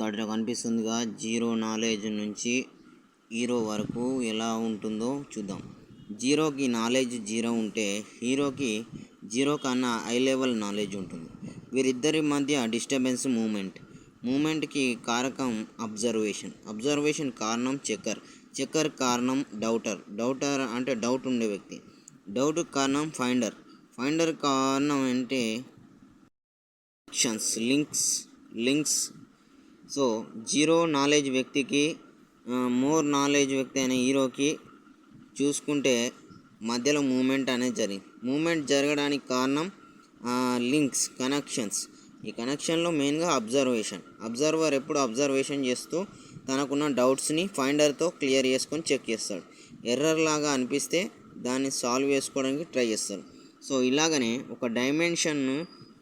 ఇక్కడ కనిపిస్తుందిగా zero knowledge నుంచి hero వరకు ఎలా ఉంటుందో చూద్దాం. జీరోకి నాలెడ్జ్ జీరో ఉంటే హీరోకి జీరో కన్నా హై లెవెల్ నాలెడ్జ్ ఉంటుంది. వీరిద్దరి మధ్య డిస్టర్బెన్స్ మూమెంట్కి కారకం అబ్జర్వేషన్ కారణం చెక్కర్ కారణం డౌటర్ అంటే డౌట్ ఉండే వ్యక్తి, డౌట్ కారణం ఫైండర్ కారణం అంటే లింక్స్. సో జీరో నాలెడ్జ్ వ్యక్తికి మోర్ నాలెడ్జ్ వ్యక్తి అయిన హీరోకి చూసుకుంటే మధ్యలో మూమెంట్ జరగడానికి కారణం లింక్స్, కనెక్షన్స్. ఈ కనెక్షన్లో మెయిన్గా అబ్జర్వర్ ఎప్పుడు అబ్జర్వేషన్ చేస్తూ తనకున్న డౌట్స్ని ఫైండర్తో క్లియర్ చేసుకొని చెక్ చేస్తాడు. ఎర్రర్ లాగా అనిపిస్తే దాన్ని సాల్వ్ చేసుకోవడానికి ట్రై చేస్తాడు. సో ఇలాగనే ఒక డైమెన్షన్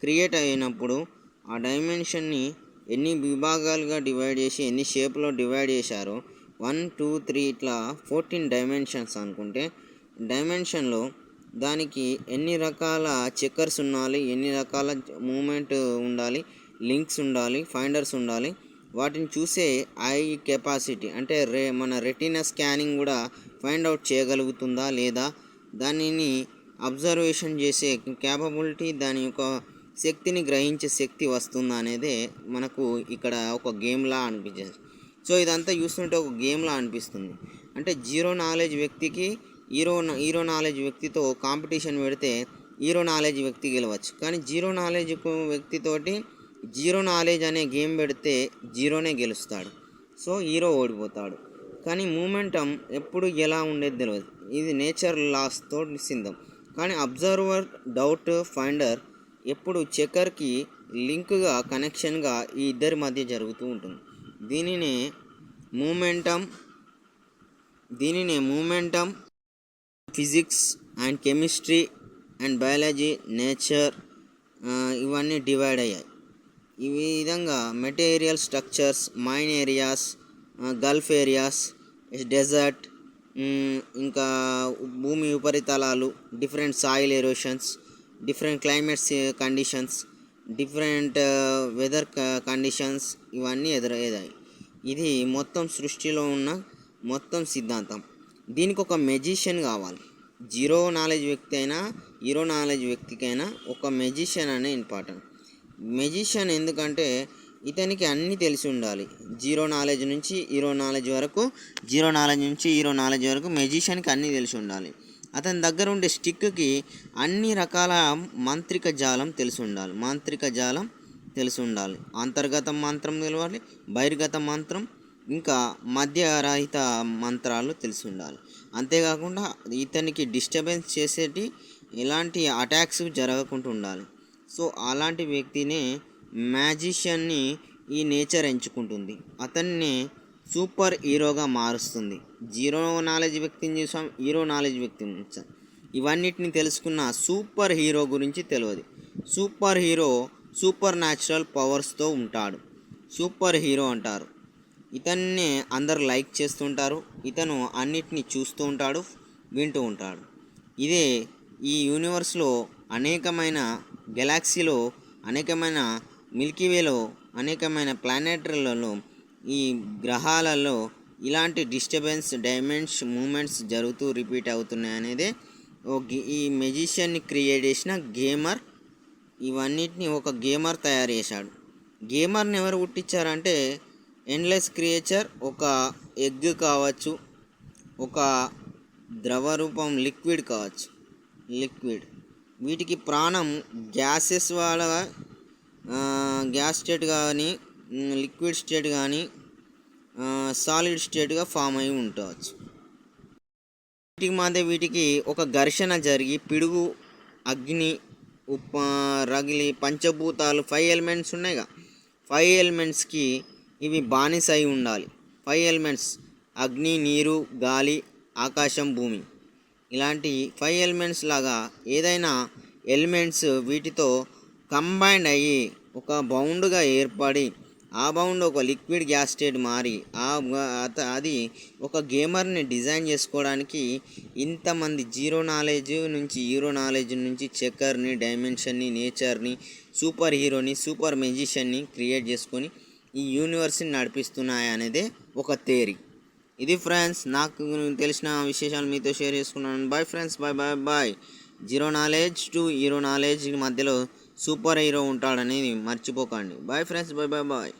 క్రియేట్ అయినప్పుడు ఆ డైమెన్షన్ని ఎన్ని విభాగాలుగా డివైడ్ చేసి ఎన్ని షేప్లో డివైడ్ చేశారో 1, 2, 3 ఇట్లా 14 డైమెన్షన్స్ అనుకుంటే, డైమెన్షన్లో దానికి ఎన్ని రకాల చెక్కర్స్ ఉండాలి, ఎన్ని రకాల మూమెంట్ ఉండాలి, లింక్స్ ఉండాలి, ఫైండర్స్ ఉండాలి. వాటిని చూసే ఐ కెపాసిటీ అంటే మన రెటీనా స్కానింగ్ కూడా ఫైండ్ అవుట్ చేయగలుగుతుందా లేదా, దానిని అబ్జర్వేషన్ చేసే క్యాపబిలిటీ, దాని యొక్క శక్తిని గ్రహించే శక్తి వస్తుందా అనేదే మనకు ఇక్కడ ఒక గేమ్లా అనిపించేది. సో ఇదంతా చూస్తుంటే ఒక గేమ్లా అనిపిస్తుంది. అంటే జీరో నాలెడ్జ్ వ్యక్తికి హీరో నాలెడ్జ్ వ్యక్తితో కాంపిటీషన్ పెడితే హీరో నాలెడ్జ్ వ్యక్తి గెలవచ్చు. కానీ జీరో నాలెడ్జ్ వ్యక్తితోటి జీరో నాలెడ్జ్ అనే గేమ్ పెడితే జీరోనే గెలుస్తాడు. సో హీరో ఓడిపోతాడు. కానీ మూమెంటం ఎప్పుడు ఎలా ఉండేది తెలియదు. ఇది నేచర్ లాస్తో సిద్ధం. కానీ అబ్జర్వర్, డౌట్, ఫైండర్ ఎప్పుడు చెక్కర్కి లింక్గా, కనెక్షన్గా ఈ ఇద్దరి మధ్య జరుగుతూ ఉంటుంది. దీనినే momentum physics and chemistry and biology, nature ఇవన్నీ డివైడ్ అయ్యాయి. ఈ విధంగా material structures, mine areas, gulf areas, desert, ఇంకా భూమి ఉపరితలాలు, different soil erosions, different climates conditions, different weather conditions ఇవన్నీ ఎదురయ్యాయి. ఇది మొత్తం సృష్టిలో ఉన్న మొత్తం సిద్ధాంతం. దీనికి ఒక మెజిషియన్ కావాలి. జీరో నాలెడ్జ్ వ్యక్తి అయినా హీరో నాలెడ్జ్ వ్యక్తికైనా ఒక మెజిషియన్ అనే ఇంపార్టెంట్. మెజిషియన్ ఎందుకంటే ఇతనికి అన్నీ తెలిసి ఉండాలి. జీరో నాలెడ్జ్ నుంచి హీరో నాలెడ్జ్ వరకు మెజిషియన్కి అన్నీ తెలిసి ఉండాలి. అతని దగ్గర ఉండే స్టిక్కి అన్ని రకాల మాంత్రిక జాలం తెలిసి ఉండాలి. అంతర్గత మంత్రం తెలవాలి, బహిర్గత మంత్రం, ఇంకా మధ్యరహిత మంత్రాలు తెలిసి ఉండాలి. అంతేకాకుండా ఇతనికి డిస్టర్బెన్స్ చేసేటి ఎలాంటి అటాక్స్ జరగకుండా ఉండాలి. సో అలాంటి వ్యక్తినే మ్యాజిషియన్ని ఈ నేచర్ ఎంచుకుంటుంది. అతన్ని సూపర్ హీరోగా మారుస్తుంది. జీరో నాలెడ్జ్ వ్యక్తిని చూసాం, హీరో నాలెడ్జ్ వ్యక్తిని చూసాం. ఇవన్నిటిని తెలుసుకున్న సూపర్ హీరో గురించి తెలియదు. సూపర్ హీరో సూపర్ న్యాచురల్ పవర్స్తో ఉంటాడు. సూపర్ హీరో అంటారు. ఇతన్నే అందరు లైక్ చేస్తుంటారు. ఇతను అన్నిటినీ చూస్తూ ఉంటాడు, వింటూ ఉంటాడు. ఇదే ఈ యూనివర్స్లో అనేకమైన గెలాక్సీలో, అనేకమైన మిల్కీవేలో, అనేకమైన ప్లానెటరీలలో, ఈ గ్రహాలలో ఇలాంటి డిస్టర్బెన్స్, మూమెంట్స్ జరుగుతూ రిపీట్ అవుతున్నాయి అనేదే ఈ మెజిషియన్ని క్రియేట్ చేసిన గేమర్. ఇవన్నిటిని ఒక గేమర్ తయారు చేశాడు. గేమర్ని ఎవరు పుట్టించారంటే ఎండ్లెస్ క్రియేచర్. ఒక ఎగ్ కావచ్చు, ఒక ద్రవ రూపం లిక్విడ్ కావచ్చు, వీటికి ప్రాణం గ్యాసెస్ వల్ల గ్యాస్ స్టేట్ కానీ, లిక్విడ్ స్టేట్ కానీ, సాలిడ్ స్టేట్గా ఫామ్ అయి ఉండవచ్చు. వీటికి ఒక ఘర్షణ జరిగి పిడుగు, అగ్ని, రగిలి పంచభూతాలు 5 ఎలిమెంట్స్ ఉన్నాయిగా, 5 ఎలిమెంట్స్కి ఇవి బానిస అయి ఉండాలి. 5 ఎలిమెంట్స్ అగ్ని, నీరు, గాలి, ఆకాశం, భూమి. ఇలాంటి 5 ఎలిమెంట్స్ లాగా ఏదైనా ఎలిమెంట్స్ వీటితో కంబైండ్ అయ్యి ఒక బౌండ్గా ఏర్పడి, ఆ బౌండ్ ఒక లిక్విడ్ గ్యాస్ స్టేట్ మారి అది ఒక గేమర్ని డిజైన్ చేసుకోవడానికి ఇంతమంది జీరో నాలెడ్జ్ నుంచి, హీరో నాలెడ్జ్ నుంచి చెక్కర్ని, డైమెన్షన్ని, నేచర్ని, సూపర్ హీరోని, సూపర్ మెజిషియన్ని క్రియేట్ చేసుకొని ఈ యూనివర్స్ని నడిపిస్తున్నాయి అనేది ఒక థియరీ. ఇది ఫ్రెండ్స్ నాకు తెలిసిన విశేషాలు మీతో షేర్ చేసుకున్నాను. Bye friends, bye bye bye. Zero knowledge to hero knowledge మధ్యలో సూపర్ హీరో ఉంటాడని మర్చిపోకండి. Bye friends, bye bye bye.